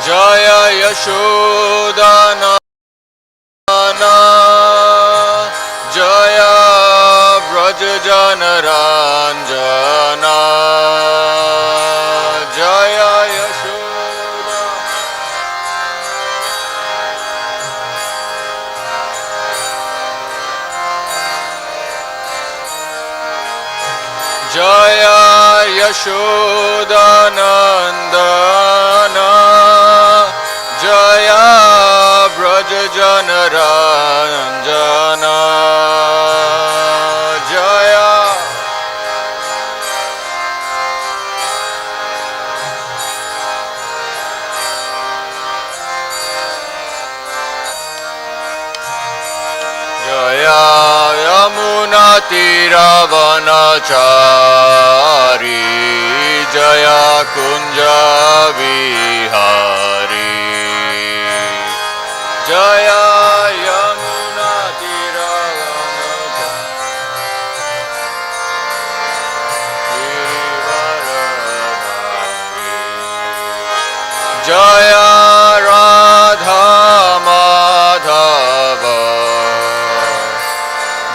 Jaya Yashodhanana Jaya Vraja Janaranjana Jaya Yashoda Jaya Yashodhanandana Jaya Vraja Janaranjana Jaya Jaya Yamuna Tiravanachari Jaya Kunja Vihari Jaya Yamuna Tiravanachari Jaya Radha Madhava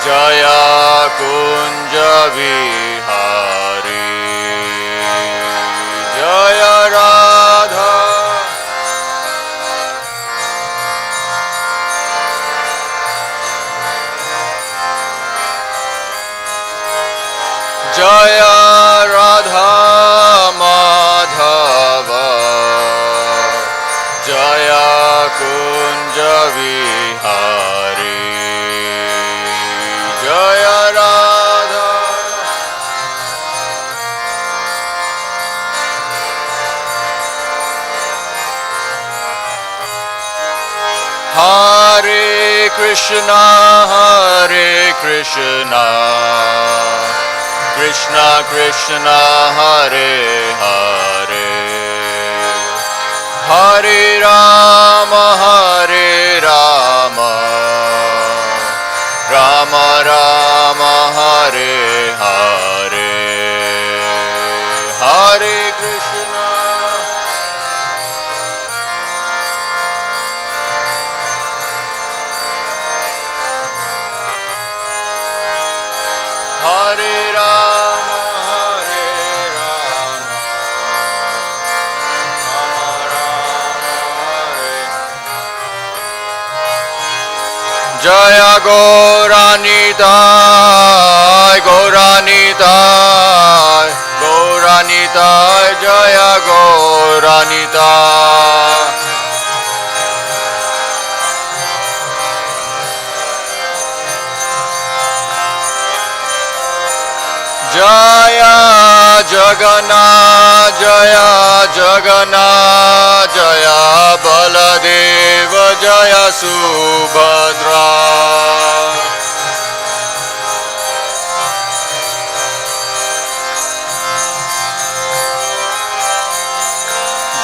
Jaya Kunja Vihari Jaya Radha Jaya Radha Madhava Jaya Kunja Vihari Jaya Radha Hare Krishna Krishna Krishna Hare Hare Hare Rama Rama Rama Hare Hare Hare Krishna Hare Rama Jaya Gauranitai Gauranitai Gauranitai Jaya Gauranitai Jaya Jagannath Jaya Jagannath Jaya Baladeva Jaya Subhadra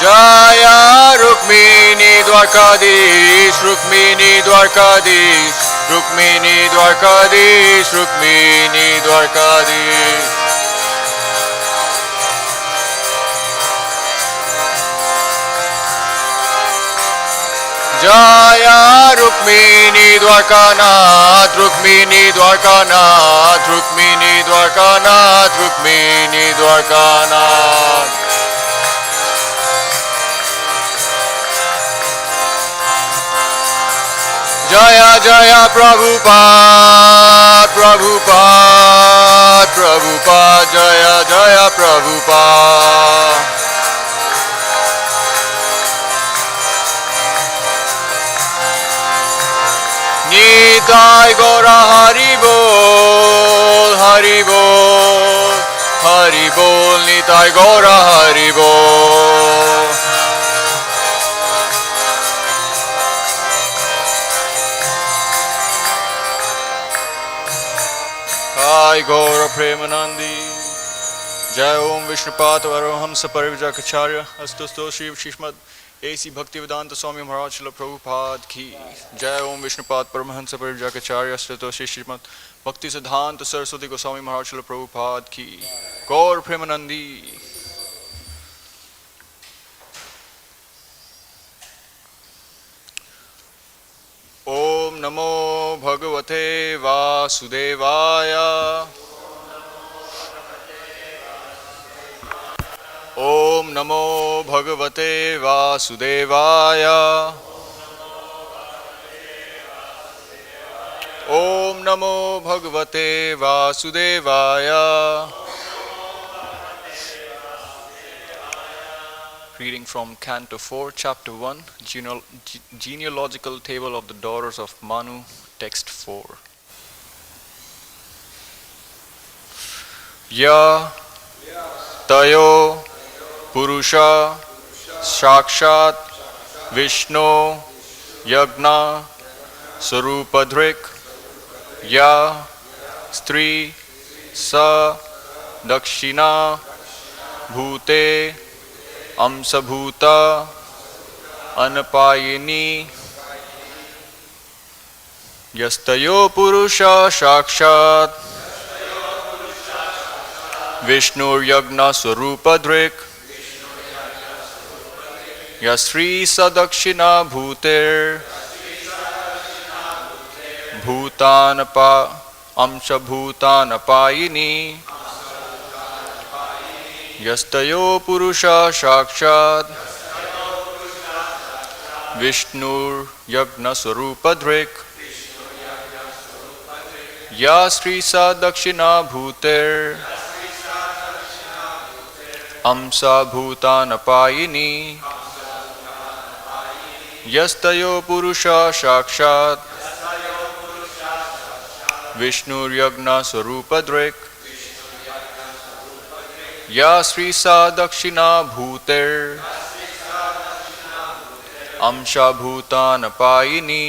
Jaya Rukmini Dwarkadish Rukmini Dwarkadish Rukmini Dwarkadish Rukmini Dwarkadish Jaya Rukmini Dwarkanath Rukmini Dwarkanath Rukmini Dwarkanath Rukmini Dwarkanath Jaya Jaya Prabhupada Prabhupada Prabhupada Jaya Jaya Prabhupada Nitai Gora Haribol Haribol Haribol Nitai Gora Haribol Jai Gaura Premanandi Jai Om Viṣṇupāta Varamhamsa Parivrajākacārya Astusto Shri Shishmad A.C. Bhaktivedanta Swami Maharaj Srila Prabhupada Ki Jai Om Viṣṇupāta Paramahansa Parivrajākacārya Astusto Shri Shishmad Bhakti Siddhanta Saraswati Goswami Maharaj Srila Prabhupada Ki Gaura Premanandi Bhagavate Vasudevaya. Om Namo Bhagavate Vasudevaya. Om Namo Bhagavate Vasudevaya. Reading from Canto 4, Chapter 1, Genealogical Table of the Daughters of Manu, Text 4. Ya tayoḥ puruṣaḥ sākṣāt viṣṇu yajña-svarūpa-dhṛk ya strī sa Dakṣiṇā bhūter aṁśa-bhūtā anapāyinī yastayoḥ puruṣaḥ sākṣāt viṣṇur yajña-svarūpa-dhṛk ya strī sa Dakṣiṇā bhūter aṁśa-bhūtānapāyinī yastayoḥ puruṣaḥ sākṣāt viṣṇur yajña-svarūpa-dhṛk ya strī sa Dakṣiṇā bhūter aṁśa-bhūtānapāyinī yastayoḥ puruṣaḥ sākṣāt viṣṇur yajña-svarūpa-dhṛk ya strī sa Dakṣiṇā bhūter aṁśa-bhūtānapāyinī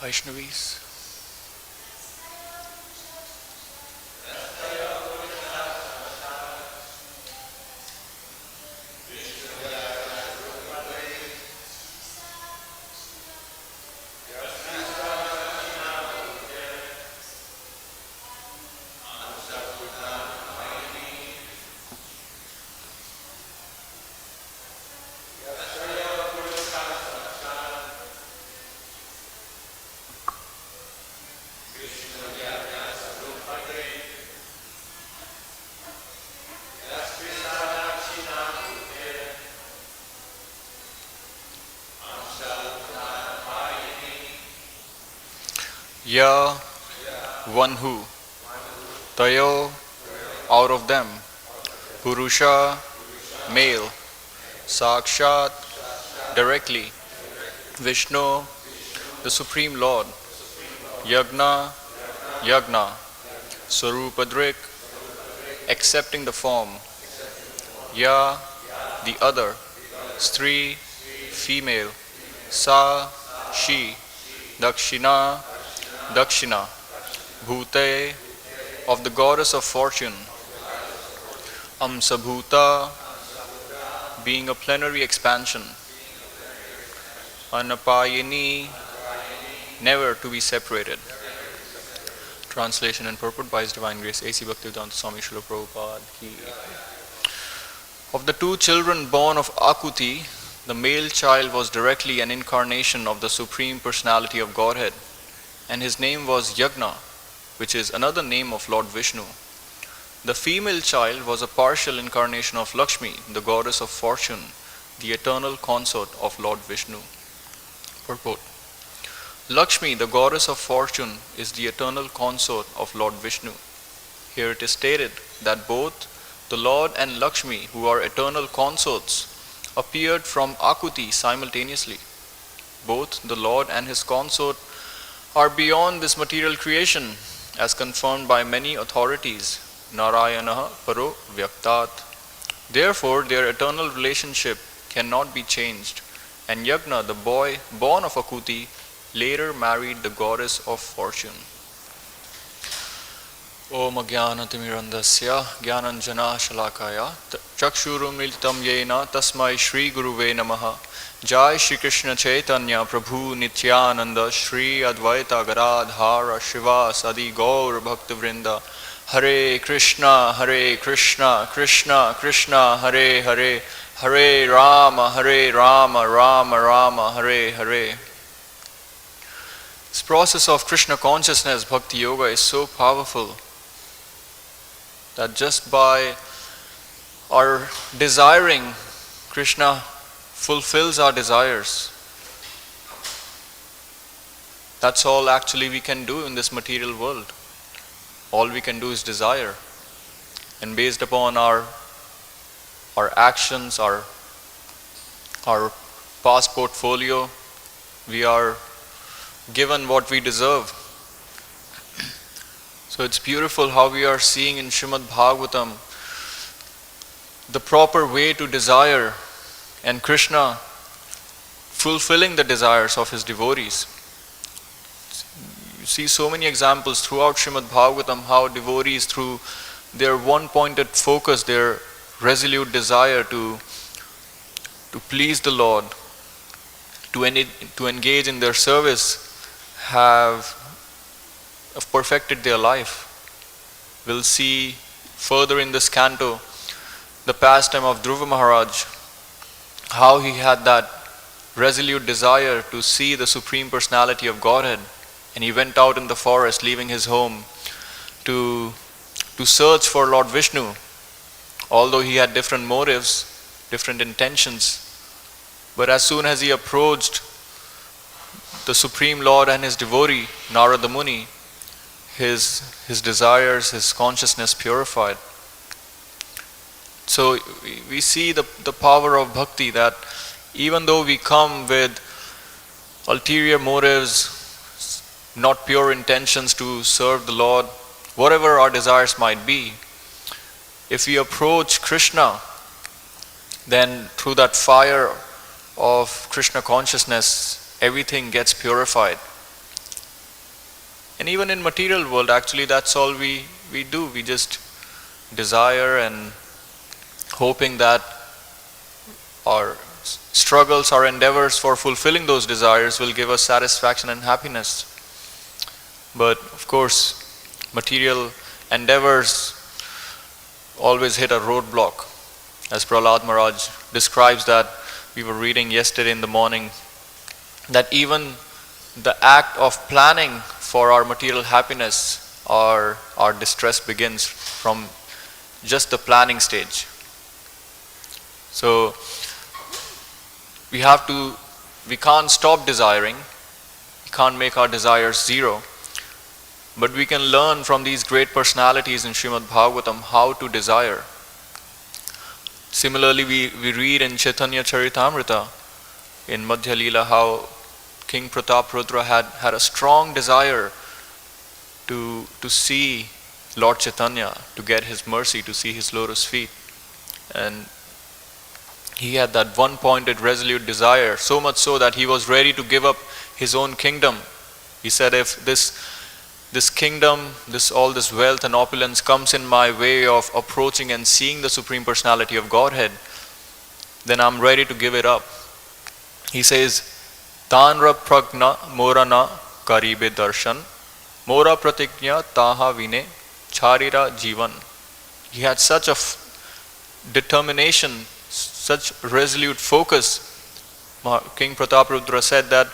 Vaishnavis. Ya, one who, tayoḥ, out of them, puruṣaḥ, male, sākṣād, directly, viṣṇu, the Supreme Lord, yajña-svarūpa-dhṛk, accepting the form, ya, the other, strī, female, sa, she, Dakṣiṇā, bhūteḥ, of the goddess of fortune, aṁśa-bhūtā, being a plenary expansion, anapāyinī, never to be separated. Translation and purport by His Divine Grace A.C. Bhaktivedanta Swami Srila Prabhupada ki. Of the two children born of Ākūti, the male child was directly an incarnation of the Supreme Personality of Godhead, and his name was Yajña, which is another name of Lord Viṣṇu. The female child was a partial incarnation of Lakṣmī, the goddess of fortune, the eternal consort of Lord Viṣṇu. Purport. Lakṣmī, the goddess of fortune, is the eternal consort of Lord Viṣṇu. Here it is stated that both the Lord and Lakṣmī, who are eternal consorts, appeared from Ākūti simultaneously. Both the Lord and his consort are beyond this material creation, as confirmed by many authorities, nārāyaṇaḥ, paro, vyaktāt. Therefore, their eternal relationship cannot be changed, and Yajña, the boy born of Ākūti, later married the goddess of fortune. Om Ajnanatimmirandasya Jnananjana Shalakaya Chakshurumilitam Yena Tasmai Shri Guruve Namaha. Jai Shri Krishna Chaitanya Prabhu Nityananda Shri Advaita Garadhara Shiva Sadi Gaur Bhakta Vrinda. Hare Krishna Krishna Krishna Hare Hare, Hare Rama Rama Rama Hare Hare. This process of Krishna consciousness, Bhakti Yoga, is so powerful that just by our desiring, Krishna fulfills our desires. That's all actually we can do in this material world. All we can do is desire. And based upon our actions, our past portfolio, we are given what we deserve. So it's beautiful how we are seeing in Srimad Bhagavatam the proper way to desire, and Krishna fulfilling the desires of his devotees. You see so many examples throughout Srimad Bhagavatam how devotees, through their one-pointed focus, their resolute desire to please the Lord, to engage in their service, have perfected their life. We'll see further in this canto the pastime of Dhruva Maharaj, how he had that resolute desire to see the Supreme Personality of Godhead, and he went out in the forest, leaving his home, to search for Lord Viṣṇu. Although he had different motives, different intentions, but as soon as he approached the Supreme Lord and his devotee, Narada Muni, his desires, his consciousness purified. So we see the power of bhakti, that even though we come with ulterior motives, not pure intentions to serve the Lord, whatever our desires might be, if we approach Krishna, then through that fire of Krishna consciousness, everything gets purified. And even in material world, actually that's all we do. We just desire, and hoping that our struggles, our endeavors for fulfilling those desires will give us satisfaction and happiness. But of course, material endeavors always hit a roadblock. As Prahlad Maharaj describes, that we were reading yesterday in the morning, that even the act of planning for our material happiness, our distress begins from just the planning stage. So we can't stop desiring, we can't make our desires zero, but we can learn from these great personalities in Srimad Bhagavatam how to desire. Similarly, we read in Chaitanya Charitamrita, in Madhya Leela, how King Prataparudra had a strong desire to see Lord Chaitanya, to get his mercy, to see his lotus feet. And he had that one-pointed resolute desire, so much so that he was ready to give up his own kingdom. He said, if this kingdom, all this wealth and opulence comes in my way of approaching and seeing the Supreme Personality of Godhead, then I'm ready to give it up. He says, Tanra pragna morana karibe darshan, mora pratiknya taha vine charira jivan. He had such a determination, such resolute focus. King Prataparudra said that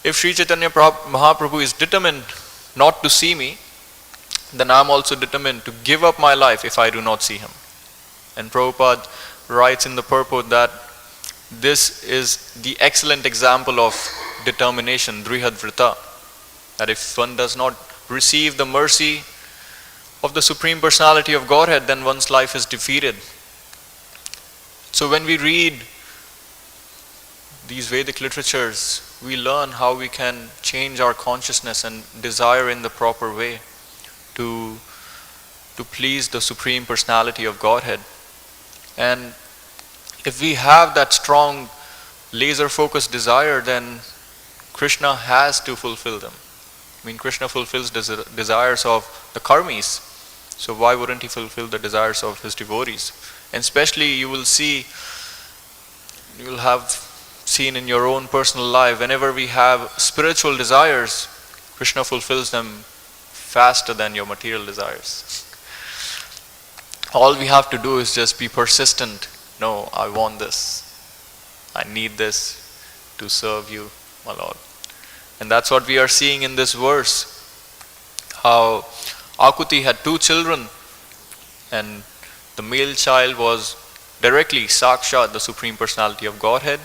if Sri Chaitanya Mahaprabhu is determined not to see me, then I am also determined to give up my life if I do not see him. And Prabhupada writes in the purport that this is the excellent example of determination, drihad-vrita, that if one does not receive the mercy of the Supreme Personality of Godhead, then one's life is defeated. So when we read these Vedic literatures, we learn how we can change our consciousness and desire in the proper way to please the Supreme Personality of Godhead. And if we have that strong laser-focused desire, then Krishna has to fulfill them. I mean, Krishna fulfills the desires of the karmis, so why wouldn't he fulfill the desires of his devotees? And especially you will have seen in your own personal life, whenever we have spiritual desires, Krishna fulfills them faster than your material desires. All we have to do is just be persistent. No, I want this. I need this to serve you, my Lord. And that's what we are seeing in this verse. How Ākūti had 2 children, and the male child was directly sākṣād, the Supreme Personality of Godhead,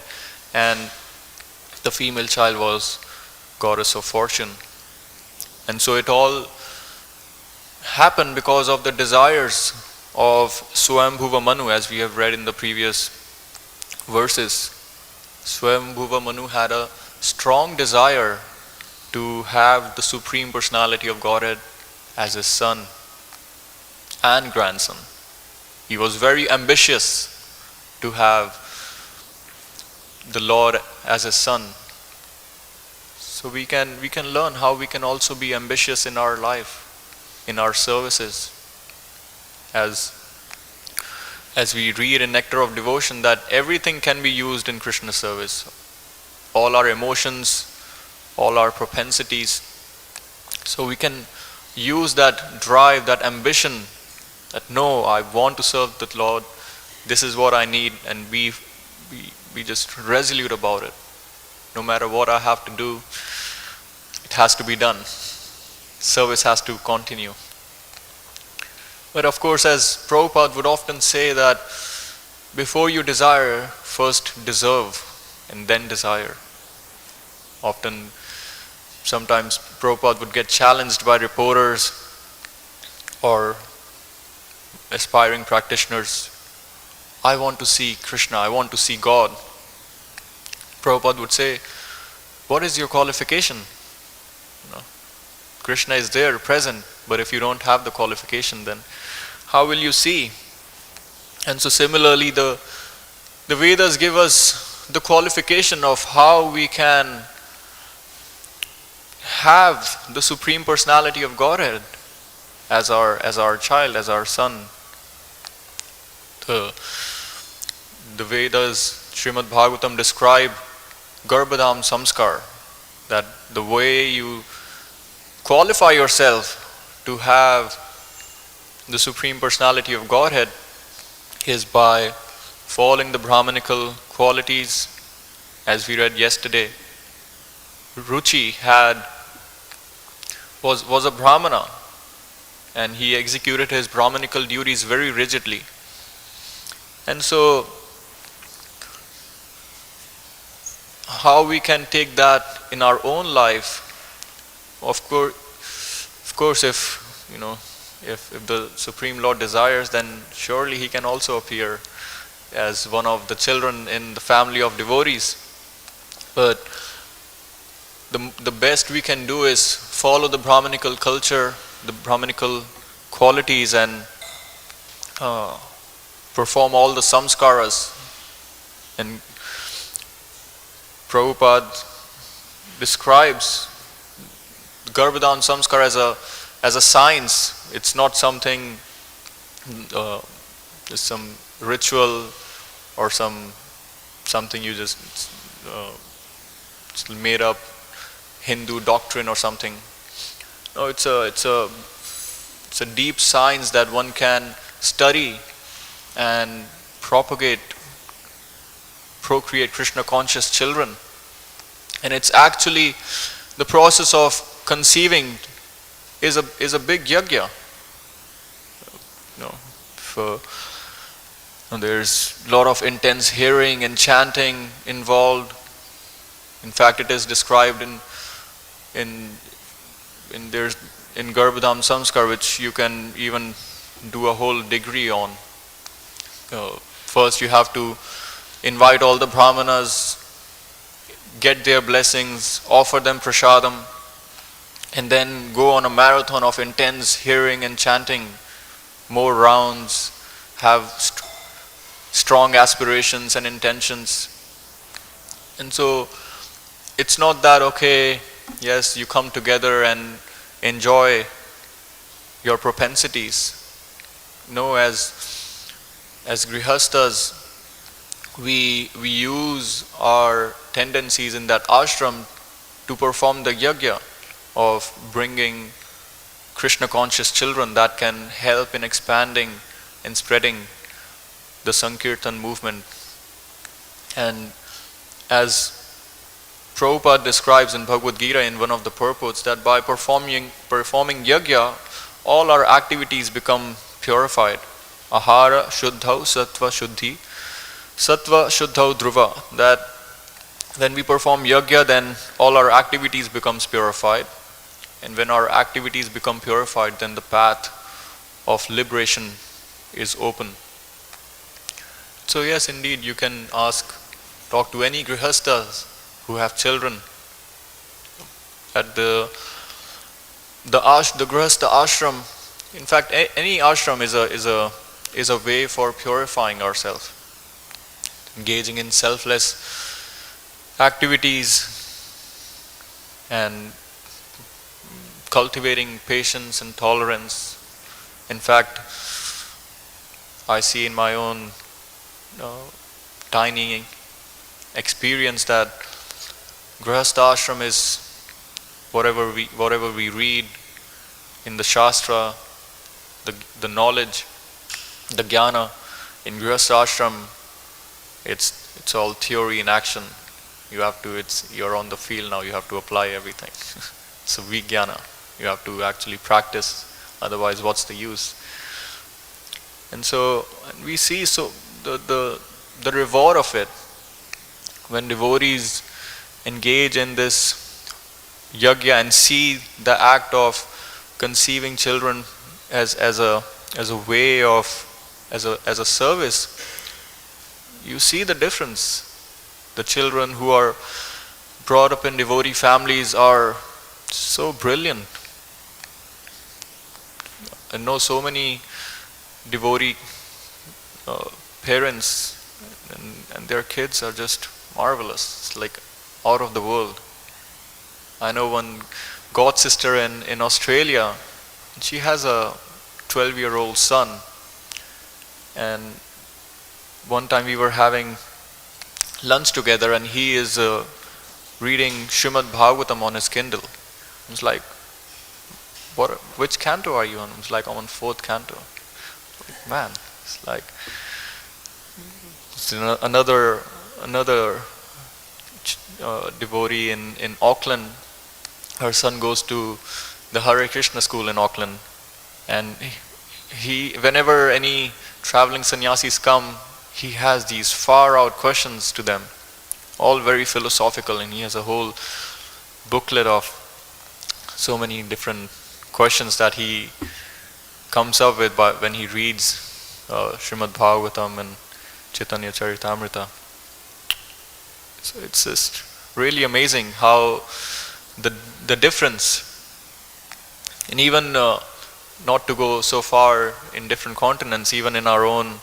and the female child was Goddess of Fortune. And so it all happened because of the desires of Swayambhuva Manu, as we have read in the previous verses. Swayambhuva Manu had a strong desire to have the Supreme Personality of Godhead as his son and grandson. He was very ambitious to have the Lord as his son. So we can learn how we can also be ambitious in our life, in our services. As we read in Nectar of Devotion, that everything can be used in Krishna service. All our emotions, all our propensities. So we can use that drive, that ambition, that no, I want to serve the Lord, this is what I need, and be just resolute about it. No matter what I have to do, it has to be done. Service has to continue. But of course, as Prabhupada would often say, that before you desire, first deserve and then desire. Sometimes Prabhupada would get challenged by reporters or aspiring practitioners. I want to see Krishna, I want to see God. Prabhupada would say, what is your qualification? Krishna is there, present, but if you don't have the qualification, then how will you see? And so similarly, the Vedas give us the qualification of how we can have the Supreme Personality of Godhead as our child, as our son. The Vedas, Srimad Bhagavatam, describe Garbhadham Samskar, that the way you qualify yourself to have the Supreme Personality of Godhead is by following the Brahmanical qualities, as we read yesterday. Ruchi was a Brahmana, and he executed his Brahmanical duties very rigidly. And so, how we can take that in our own life? Of course, if the Supreme Lord desires, then surely he can also appear as one of the children in the family of devotees. But the best we can do is follow the Brahmanical culture, the Brahmanical qualities, and perform all the samskaras. And Prabhupada describes Garbhadhan samskara as a science. It's not something, just some ritual or something you just made up Hindu doctrine or something. No, it's a deep science that one can study and procreate Krishna conscious children. And it's actually the process of conceiving is a big yajña. There's a lot of intense hearing and chanting involved. In fact, it is described in Garbhadham Samskar, which you can even do a whole degree on. First, you have to invite all the brahmanas, get their blessings, offer them prasadam, and then go on a marathon of intense hearing and chanting, more rounds, have strong aspirations and intentions. And so it's not that, okay, yes, you come together and enjoy your propensities. No, as grihastas, we use our tendencies in that ashram to perform the yajña of bringing Krishna conscious children that can help in expanding and spreading the Sankirtan movement. And as Prabhupada describes in Bhagavad Gita in one of the purports, that by performing yajña, all our activities become purified. Ahara shuddhau sattva shuddhi, sattva shuddhau dhruva. That when we perform yajña, then all our activities becomes purified. And when our activities become purified, then the path of liberation is open. So yes, indeed, you can talk to any grihastas who have children. At the grihastha ashram, in fact, any ashram is a way for purifying ourselves, engaging in selfless activities and cultivating patience and tolerance. In fact, I see in my own tiny experience that grihastha ashram is whatever we read in the shastra, the knowledge, the jnana. In grihastha ashram, it's all theory in action. You're on the field now. You have to apply everything. So vijnana, you have to actually practice. Otherwise, what's the use? And so we see the reward of it when devotees engage in this yajña and see the act of conceiving children as a way of as a service. You see the difference. The children who are brought up in devotee families are so brilliant. I know so many devotee parents, and their kids are just marvelous. It's like out of the world. I know one god sister in Australia. She has a 12-year-old son, and one time we were having lunch together, and he is reading Srimad-Bhagavatam on his Kindle. I was like, which canto are you on? I was like, I'm on 4th canto. Man, it's like another devotee in Auckland. Her son goes to the Hare Krishna school in Auckland, and he whenever any traveling sannyasis come, he has these far out questions to them, all very philosophical, and he has a whole booklet of so many different questions that he comes up with when he reads Srimad Bhagavatam and Chaitanya Charitamrita. So it's just really amazing how the difference. And even not to go so far in different continents, even in our own,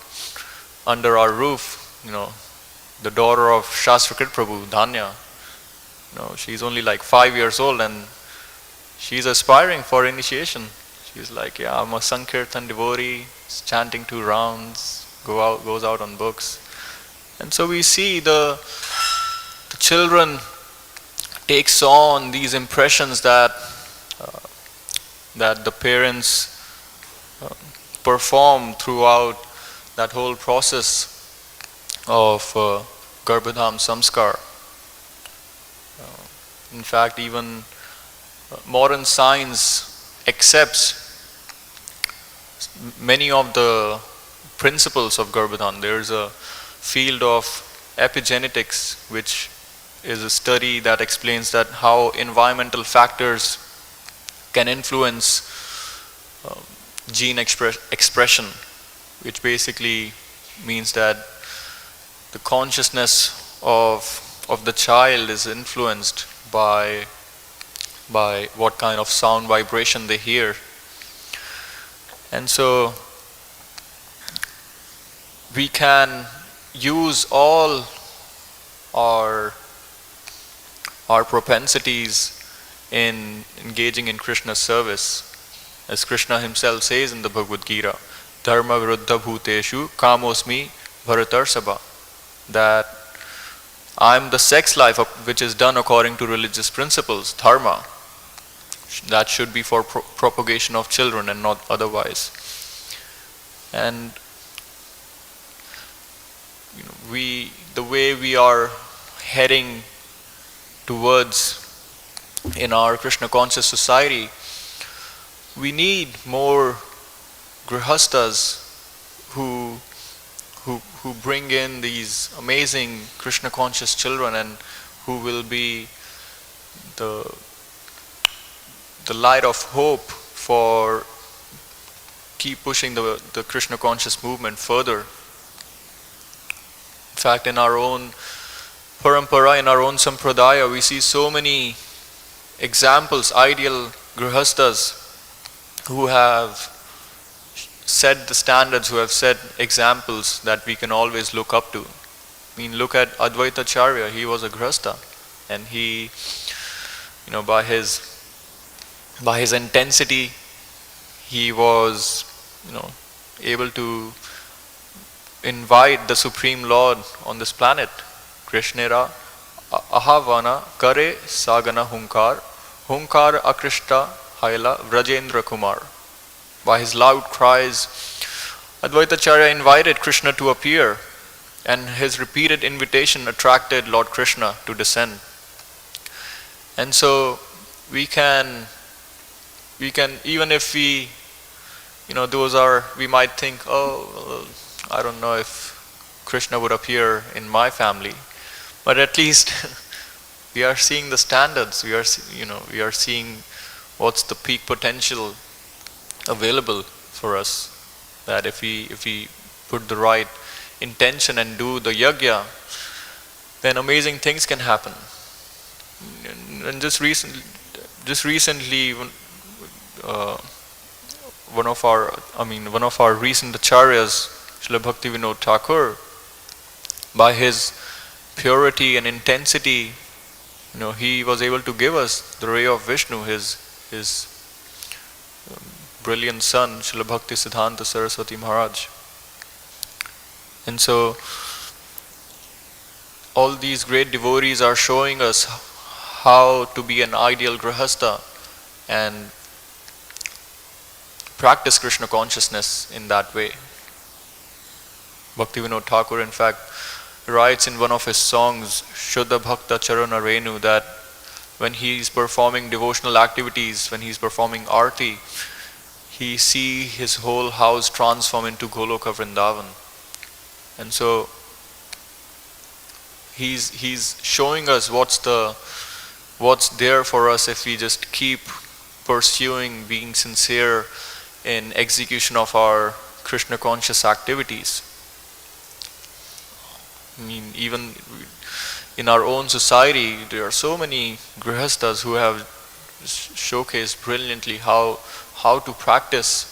under our roof, the daughter of Shastrakrit Prabhu, Dhanya, she's only like 5 years old, and she's aspiring for initiation. She's like, yeah, I'm a Sankirtan devotee, chanting 2 rounds, goes out on books. And so we see the children takes on these impressions that the parents perform throughout that whole process of Garbhadham Samskar. In fact, even modern science accepts many of the principles of Garbhadham. There is a field of epigenetics, which is a study that explains that how environmental factors can influence gene expression, which basically means that the consciousness of the child is influenced by what kind of sound vibration they hear. And so we can use all our propensities in engaging in Krishna's service. As Krishna himself says in the Bhagavad Gita, dharma viruddha bhuteshu kamosmi bharatarsabha, that I am the sex life which is done according to religious principles, dharma. That should be for propagation of children and not otherwise. And the way we are heading towards in our Krishna conscious society, we need more grihastas who bring in these amazing Krishna conscious children, and who will be the light of hope for keep pushing the Krishna conscious movement further. In fact, in our own parampara, in our own sampradaya, we see so many examples, ideal grihastas who have set the standards, who have set examples that we can always look up to. I mean, look at Advaitacharya. He was a grihasta, and he, by his intensity, he was, able to invite the Supreme Lord on this planet. Krishnera ahavana kare sagana hunkar akrishta haila Vrajendra Kumar. By his loud cries, Advaitacharya invited Krishna to appear, and his repeated invitation attracted Lord Krishna to descend. And so we can even if we, we might think, I don't know if Krishna would appear in my family, but at least we are seeing the standards. We are seeing what's the peak potential available for us. That if we put the right intention and do the yajña, then amazing things can happen. And just recently, one of our recent acharyas, Srila Bhaktivinoda Thakur, by his purity and intensity, he was able to give us the ray of Viṣṇu, his brilliant son, Srila Bhakti Siddhanta Saraswati Maharaj. And so all these great devotees are showing us how to be an ideal grihasta and practice Krishna consciousness in that way. Bhaktivinoda Thakur, in fact, writes in one of his songs, Shuddha Bhakta Charana Renu, that when he is performing devotional activities, when he is performing arti, he see his whole house transform into Goloka Vrindavan. And so he's showing us what's there for us if we just keep pursuing being sincere in execution of our Krishna conscious activities. I mean, even in our own society, there are so many grihastas who have showcased brilliantly how to practice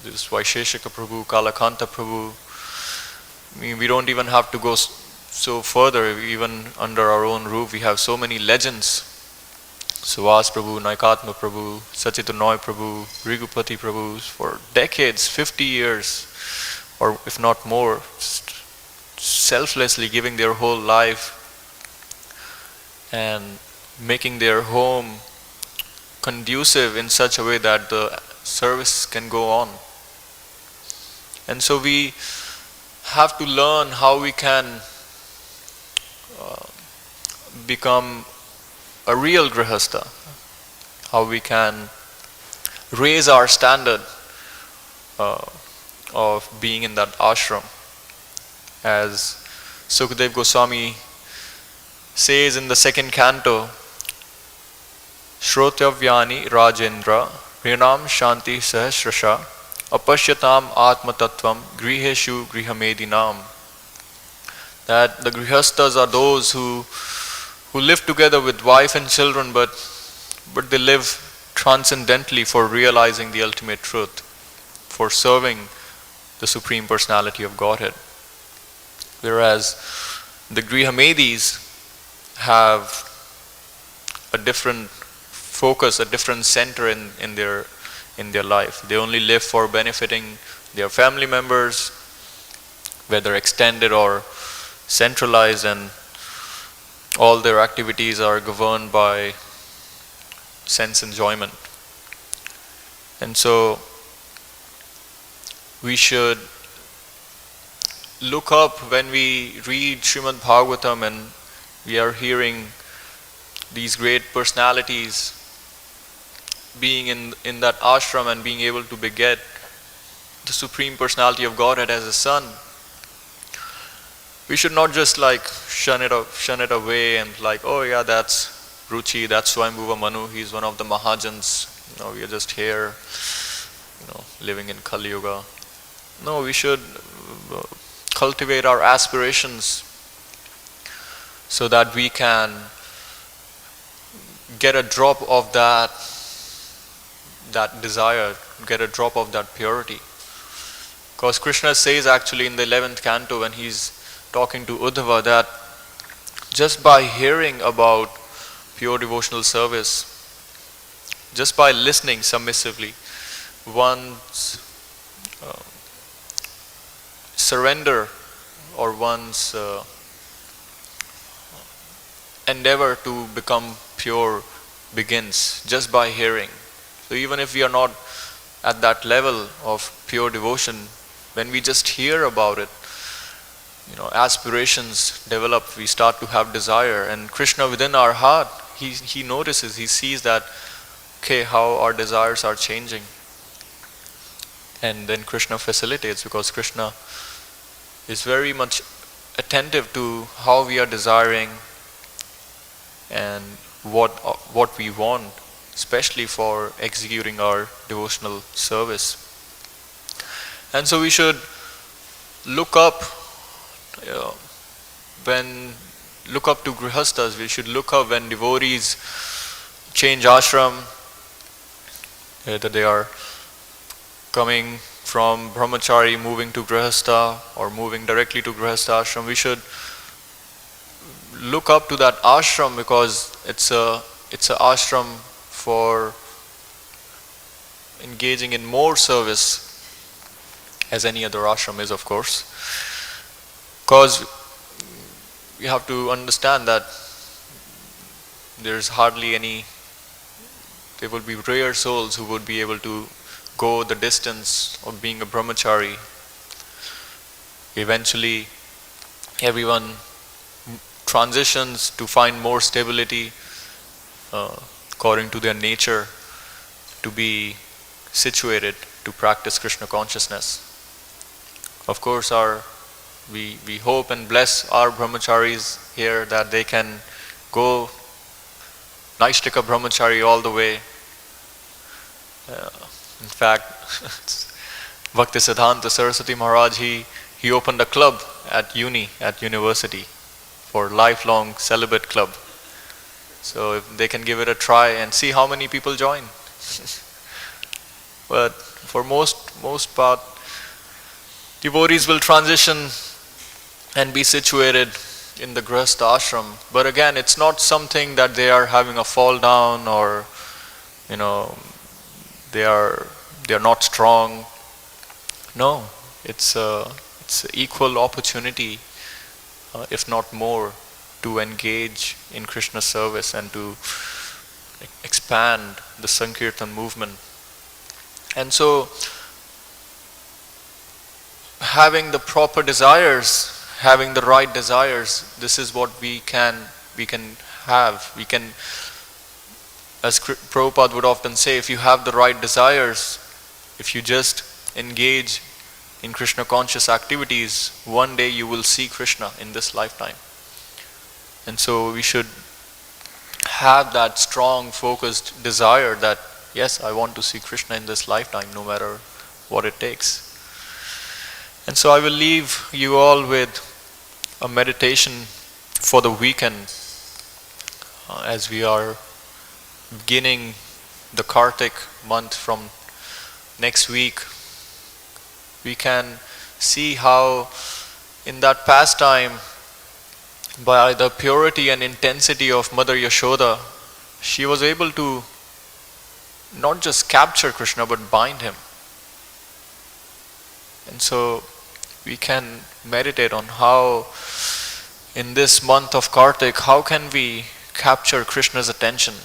this Vaisheshika Prabhu, Kalakanta Prabhu. I mean, we don't even have to go so further. Even under our own roof, we have so many legends. Suvas Prabhu, Naikatma Prabhu, Sachitannoy Prabhu, Rigupati Prabhu, for decades, 50 years, or if not more, selflessly giving their whole life and making their home conducive in such a way that the service can go on. And so we have to learn how we can become a real grihastha, how we can raise our standard of being in that ashram. As Sukadeva Goswami says in the second canto, Shrotavyani Rajendra Rinam Shanti Sahasrasha Apashyatam Atma Tattvam Griheshu Grihamedinam. That the grihasthas are those who live together with wife and children, but they live transcendently for realizing the ultimate truth, for serving the Supreme Personality of Godhead. Whereas the Grihamedis have a different focus, a different center in their life. They only live for benefiting their family members, whether extended or centralized, and all their activities are governed by sense enjoyment. And so we should look up when we read Srimad Bhagavatam and we are hearing these great personalities being in that ashram and being able to beget the Supreme Personality of Godhead as a son. We should not just shun it away and oh yeah, that's Ruchi, that's Swayambhuva Manu, he's one of the Mahajans, we are just here, living in Kali Yuga. No, we should cultivate our aspirations so that we can get a drop of that desire, get a drop of that purity. Because Krishna says actually in the 11th canto when he's talking to Uddhava that just by hearing about pure devotional service, just by listening submissively, one's surrender or one's endeavor to become pure begins just by hearing. So even if we are not at that level of pure devotion, when we just hear about it, aspirations develop, we start to have desire, and Krishna within our heart, he notices, he sees that, okay, how our desires are changing. And then Krishna facilitates, because Krishna is very much attentive to how we are desiring and what we want, especially for executing our devotional service. And so we should look up to grihasthas. We should look up when devotees change ashram, whether they are coming from brahmachari moving to grihastha or moving directly to grihastha ashram. We should look up to that ashram because it's a ashram for engaging in more service, as any other ashram is, of course. Because you have to understand that there will be rare souls who would be able to go the distance of being a brahmachari. Eventually, everyone transitions to find more stability according to their nature, to be situated to practice Krishna consciousness. Of course, we hope and bless our brahmacharis here that they can go Naishtika brahmachari all the way. In fact, Bhaktisiddhanta Saraswati Maharaj, he opened a club at university for lifelong celibate club. So if they can give it a try and see how many people join. But for most part, devotees will transition and be situated in the grihastha ashram. But again, it's not something that they are having a fall down or they are not strong. No, it's an equal opportunity, if not more, to engage in Krishna service and to expand the Sankirtan movement. And so having the proper desires, having the right desires, this is what we can have. We can, as Prabhupada would often say, if you have the right desires, if you just engage in Krishna conscious activities, one day you will see Krishna in this lifetime. And so we should have that strong focused desire that yes, I want to see Krishna in this lifetime, no matter what it takes. And so I will leave you all with a meditation for the weekend as we are beginning the Kartik month from next week. We can see how in that pastime, by the purity and intensity of Mother Yashoda, she was able to not just capture Krishna but bind him. And so we can meditate on how in this month of Kartik, how can we capture Krishna's attention?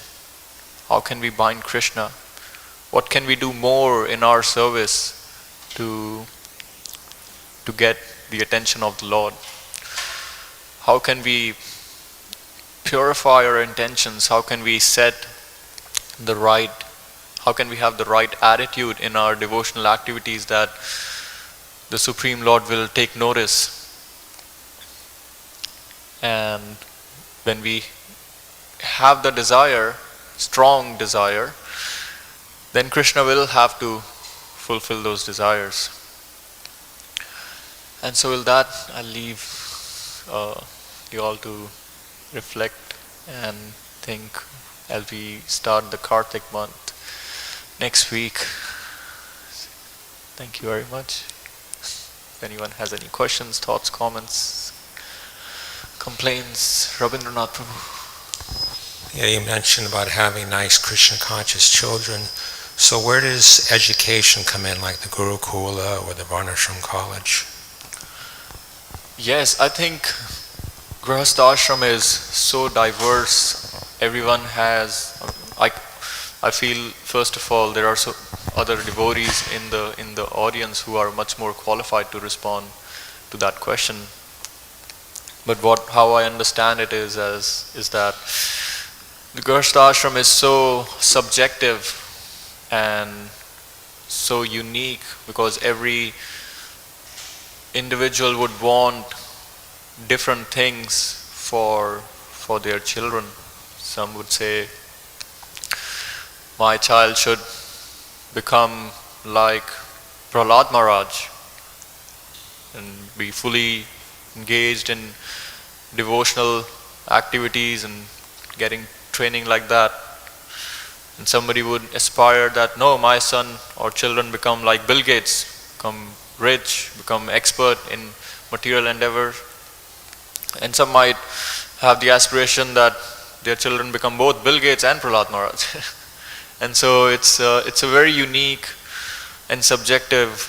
How can we bind Krishna? What can we do more in our service to get the attention of the Lord? How can we purify our intentions? How can we how can we have the right attitude in our devotional activities that the Supreme Lord will take notice? And when we have the desire, strong desire, then Krishna will have to fulfill those desires. And so with that, I'll leave you all to reflect and think as we start the Kartik month next week. Thank you very much. If anyone has any questions, thoughts, comments, complaints, Rabindranath Prabhu. Yeah, you mentioned about having nice Krishna conscious children. So where does education come in, like the Gurukula or the Varnashram College? Yes, I think Grihastha ashram is so diverse. Everyone has, I feel first of all there are so other devotees in the audience who are much more qualified to respond to that question. But how I understand it is that the Grihastha ashram is so subjective and so unique because every individual would want different things for their children. Some would say, my child should become like Prahlad Maharaj and be fully engaged in devotional activities and getting training like that. And somebody would aspire that, no, my son or children become like Bill Gates, become rich, become expert in material endeavors. And some might have the aspiration that their children become both Bill Gates and Prahlad Maharaj. And so it's a very unique and subjective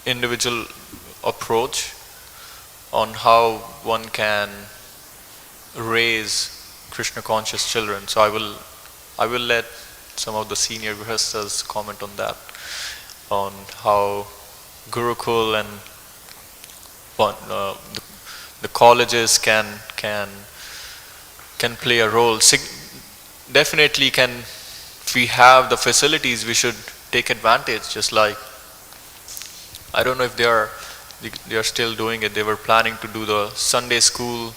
individual approach on how one can raise Krishna conscious children. So I will let some of the senior Grihasthas comment on that, on how Gurukul and the colleges can play a role. Definitely if we have the facilities, we should take advantage. Just like, I don't know if they are still doing it. They were planning to do the Sunday school,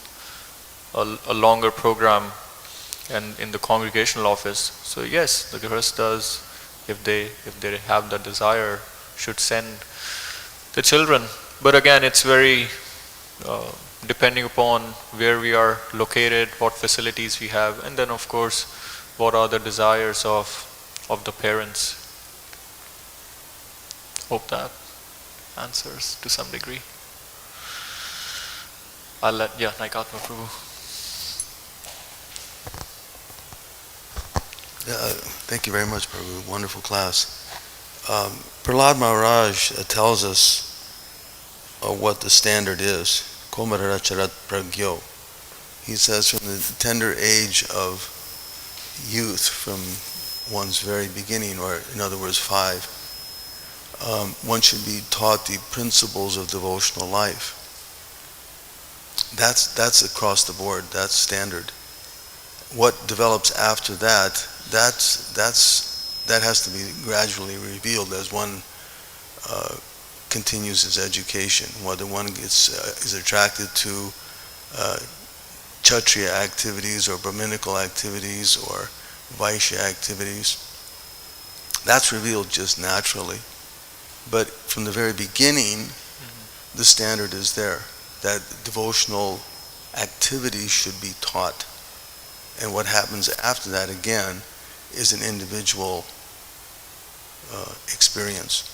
a longer program, and in the congregational office. So yes, the Grihasthas, if they have the desire, should send the children. But again, it's very depending upon where we are located, what facilities we have, and then of course, what are the desires of the parents. Hope that answers to some degree. I'll let, Naikatma Prabhu. Thank you very much, Prabhu. Wonderful class. Prahlad Maharaj tells us what the standard is. Komaracharat pragyo. He says from the tender age of youth, from one's very beginning, or in other words 5, one should be taught the principles of devotional life. That's across the board. That's standard. What develops after that, that has to be gradually revealed as one continues his education. Whether one is attracted to Kshatriya activities or Brahminical activities or Vaishya activities, that's revealed just naturally. But from the very beginning, the standard is there, that devotional activities should be taught. And what happens after that, again, is an individual experience.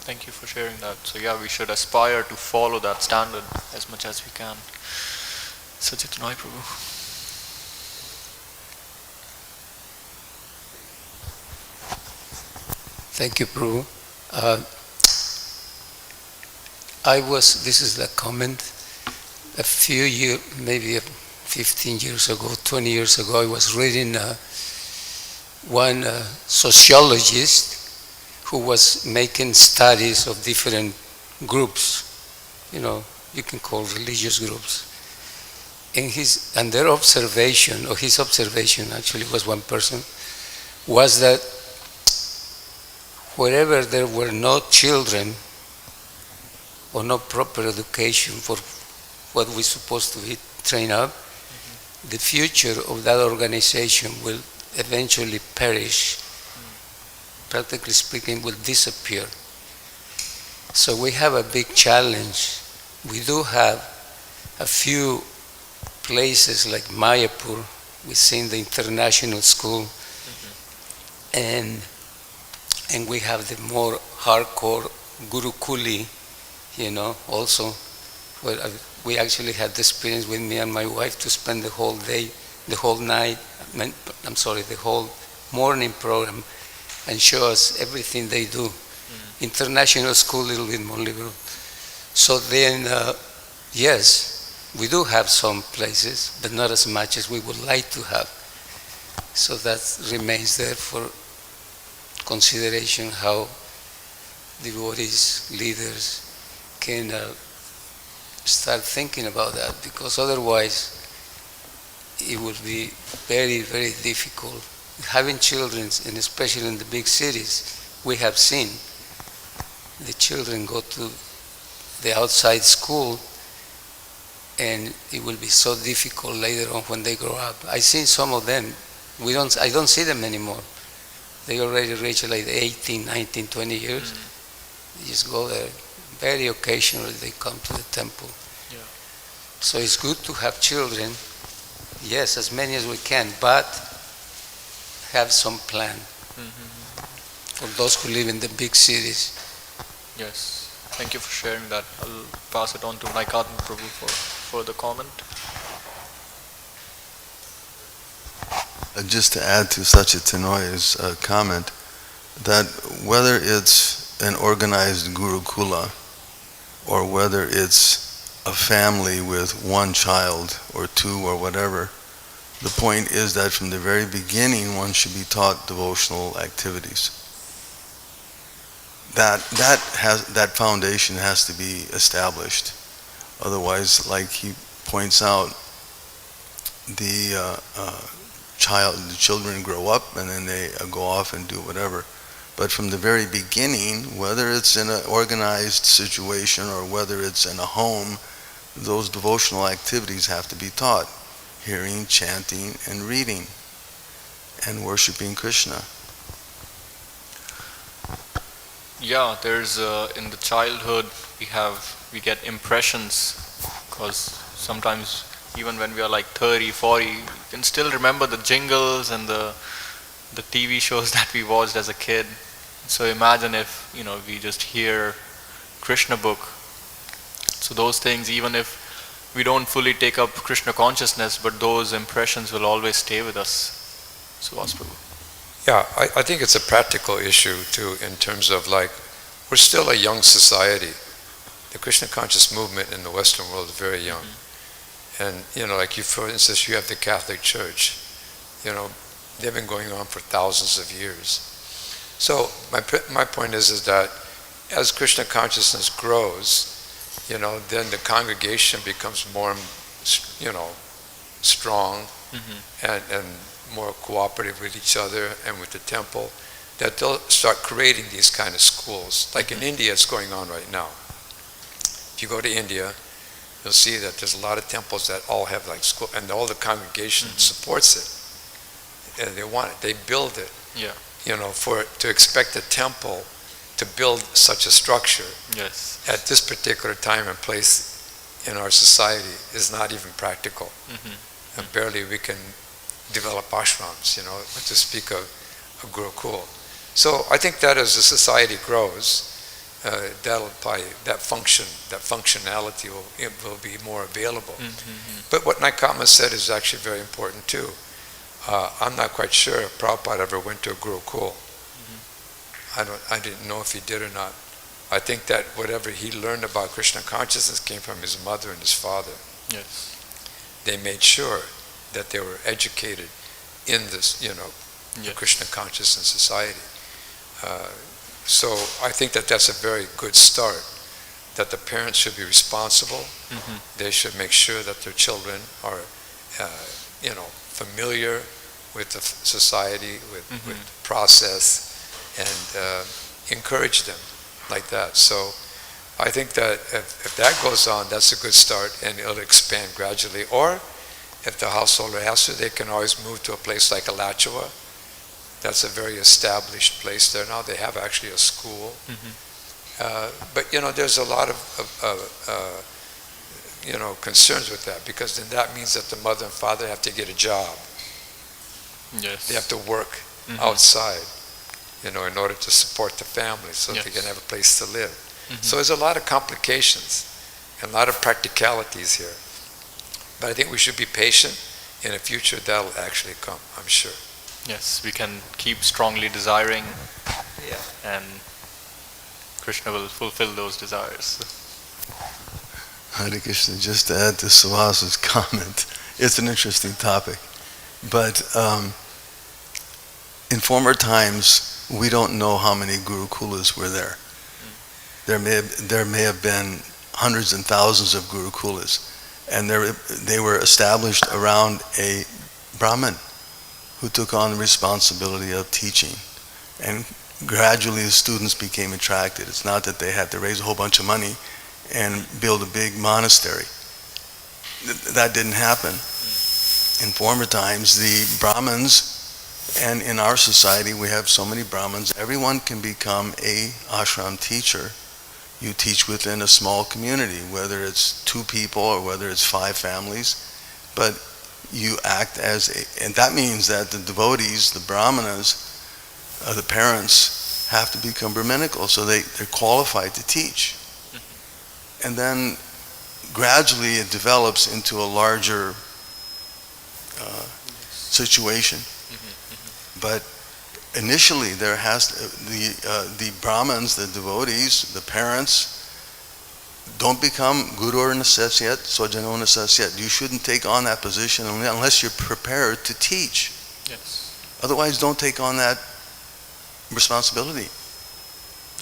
Thank you for sharing that. So yeah, we should aspire to follow that standard as much as we can. Sachitanai Prabhu. Thank you, Prabhu. This is the comment, a few years, maybe 15 years ago, 20 years ago, I was reading one sociologist who was making studies of different groups, you can call religious groups. And their observation, or his observation actually was one person, was that wherever there were no children or no proper education for what we're supposed to be trained up, the future of that organization will eventually perish. Practically speaking, will disappear. So we have a big challenge. We do have a few places like Mayapur, we've seen the international school, and we have the more hardcore Gurukuli, also, where we actually had the experience with me and my wife to spend the whole day, the whole night, the whole morning program, and show us everything they do. International school, a little bit more liberal. So then, yes, we do have some places, but not as much as we would like to have. So that remains there for consideration, how devotees, leaders can start thinking about that, because otherwise it would be very, very difficult. Having children, and especially in the big cities, we have seen the children go to the outside school, and it will be so difficult later on when they grow up. I've seen some of them. I don't see them anymore. They already reach like 18, 19, 20 years. They just go there. Very occasionally they come to the temple. Yeah. So it's good to have children, yes, as many as we can, but have some plan for those who live in the big cities. Yes. Thank you for sharing that. I'll pass it on to Naikatma Prabhu for further comment. Just to add to Sachitanoy's comment, that whether it's an organized Gurukula or whether it's a family with one child or two or whatever, the point is that from the very beginning one should be taught devotional activities. That foundation has to be established. Otherwise, like he points out, the children grow up and then they go off and do whatever. But from the very beginning, whether it's in an organized situation or whether it's in a home, those devotional activities have to be taught. Hearing, chanting, and reading, and worshiping Krishna. Yeah, there's in the childhood we get impressions, because sometimes even when we are like 30, 40, you can still remember the jingles and the TV shows that we watched as a kid. So imagine if, we just hear Krishna book. So those things, even if we don't fully take up Krishna consciousness, but those impressions will always stay with us. So Prabhu. Yeah, I think it's a practical issue too, in terms of we're still a young society. The Krishna conscious movement in the Western world is very young. And, for instance, you have the Catholic Church. They've been going on for thousands of years. So my point is that as Krishna consciousness grows, then the congregation becomes more, strong and more cooperative with each other and with the temple, that they'll start creating these kind of schools. Like in India, it's going on right now. If you go to India, you'll see that there's a lot of temples that all have like school, and all the congregation supports it. And they want it, they build it. Yeah. To expect a temple to build such a structure Yes. at this particular time and place in our society is not even practical. And barely we can develop ashrams, to speak of a gurukul. So I think that as the society grows, that functionality will be more available. But what Naikama said is actually very important too. I'm not quite sure if Prabhupada ever went to a gurukul. I didn't know if he did or not. I think that whatever he learned about Krishna consciousness came from his mother and his father. Yes. They made sure that they were educated in this, the Krishna consciousness society. So I think that that's a very good start, that the parents should be responsible. They should make sure that their children are, familiar with the society, with the process, and encourage them like that. So I think that if that goes on, that's a good start, and it'll expand gradually. Or if the householder has to, they can always move to a place like Alachua. That's a very established place there now. They have actually a school. But there's a lot of concerns with that, because then that means that the mother and father have to get a job. Yes. They have to work outside, in order to support the family, so they can have a place to live. So there's a lot of complications and a lot of practicalities here. But I think we should be patient. In the future, that'll actually come, I'm sure. Yes, we can keep strongly desiring, and Krishna will fulfill those desires. Hare Krishna, just to add to Suhas's comment, it's an interesting topic. But in former times, we don't know how many gurukulas were there. There may have been hundreds and thousands of gurukulas, and they were established around a Brahmin who took on the responsibility of teaching. And gradually the students became attracted. It's not that they had to raise a whole bunch of money and build a big monastery. That didn't happen. In former times, the Brahmins, and in our society we have so many Brahmins, everyone can become a ashram teacher. You teach within a small community, whether it's 2 people or whether it's 5 families, but you act as and that means that the devotees, the brahmanas, the parents, have to become Brahminical, so they're qualified to teach. And then gradually it develops into a larger situation. But initially there has the Brahmins, the devotees, the parents, don't become Guru Nasasyat, Swajano Nasasyat. You shouldn't take on that position unless you're prepared to teach. Yes. Otherwise, don't take on that responsibility.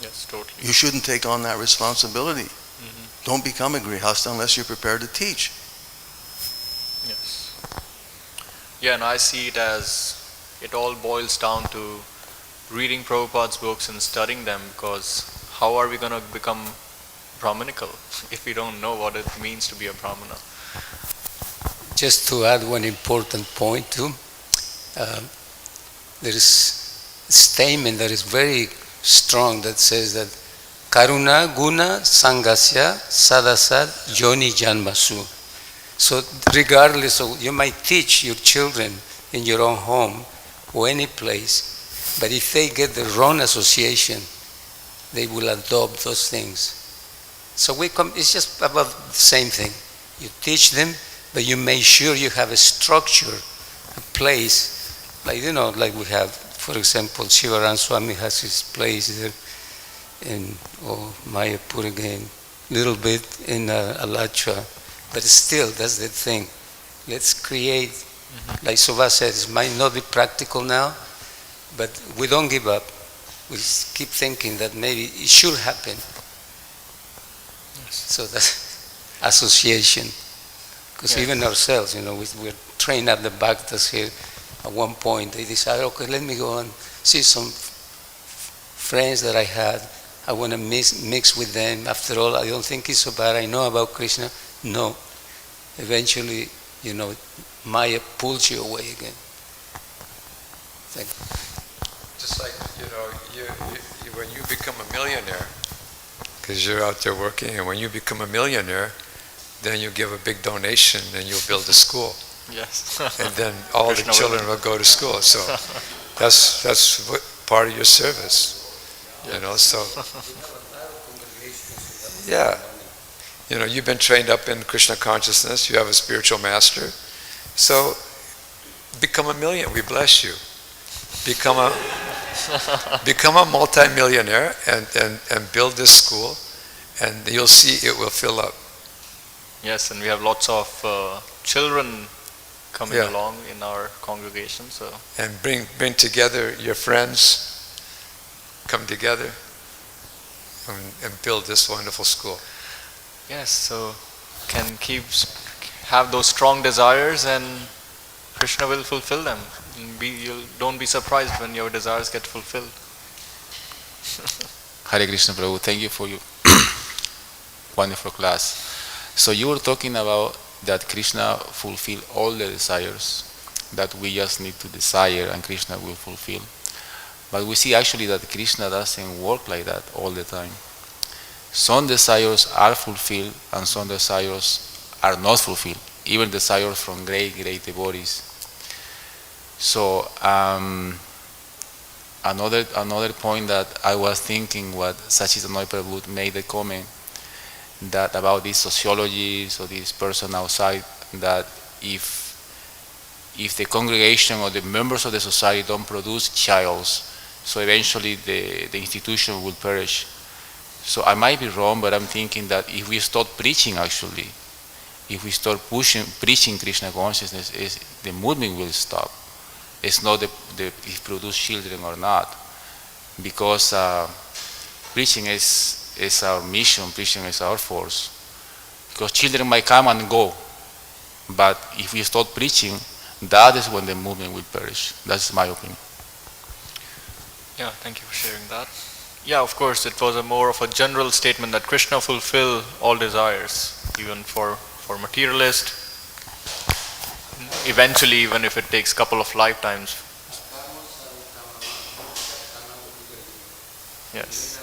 Yes, totally. You shouldn't take on that responsibility. Don't become a grihasta unless you're prepared to teach. Yes. Yeah, and I see it as, it all boils down to reading Prabhupada's books and studying them, because how are we going to become Brahminical if we don't know what it means to be a Brahmana? Just to add one important point too, there is a statement that is very strong that says that Karuna Guna Sangasya Sadasad Yoni Janmasu. So regardless of, you might teach your children in your own home or any place, but if they get the wrong association, they will adopt those things. So it's just about the same thing. You teach them, but you make sure you have a structure, a place, like like we have, for example, Shivaran Swami has his place there in Mayapur again, little bit in Alachua, but still, that's the thing. Let's create, like Subha said, it might not be practical now, but we don't give up. we keep thinking that maybe it should happen. So that's association. Because even ourselves, we're trained up the bhaktas here. At one point, they decided, okay, let me go and see some friends that I had. I want to mix with them. After all, I don't think it's so bad. I know about Krishna. No. Eventually, Maya pulls you away again. Thank you. Just like, when you become a millionaire, because you're out there working, and when you become a millionaire, then you give a big donation and you'll build a school. Yes. And then all the children will go to school. So that's what, part of your service. So yeah. You've been trained up in Krishna consciousness, you have a spiritual master. So become a million, we bless you. Become a multi-millionaire and build this school, and you'll see it will fill up. Yes, and we have lots of children coming along in our congregation. So and bring together your friends, come together and build this wonderful school. yes, so can have those strong desires, and Krishna will fulfill them. Don't be surprised when your desires get fulfilled. Hare Krishna, Prabhu. Thank you for your wonderful class. So you were talking about that Krishna fulfill all the desires, that we just need to desire and Krishna will fulfill. But we see actually that Krishna doesn't work like that all the time. Some desires are fulfilled and some desires are not fulfilled, even desires from great devotees. So another point that I was thinking, what Sachitana Prabhu made the comment that about this sociology, so this person outside, that if the congregation or the members of the society don't produce childs, so eventually the institution will perish. So I might be wrong, but I'm thinking that if we start preaching, actually, if we start preaching Krishna consciousness, the movement will stop. It's not if produce children or not, because preaching is our mission, preaching is our force. Because children might come and go, but if we start preaching, that is when the movement will perish. That's my opinion. Yeah, thank you for sharing that. Yeah, of course, it was more of a general statement that Krishna fulfill all desires, even for materialist. Eventually, even if it takes a couple of lifetimes. Yes.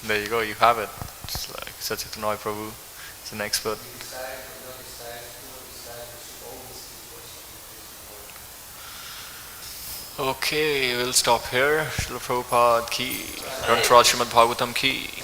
There you go, you have it. It's like Sachitana Prabhu is an expert. Okay, we'll stop here. Srila Prabhupada ki, Srimad Bhagavatam ki.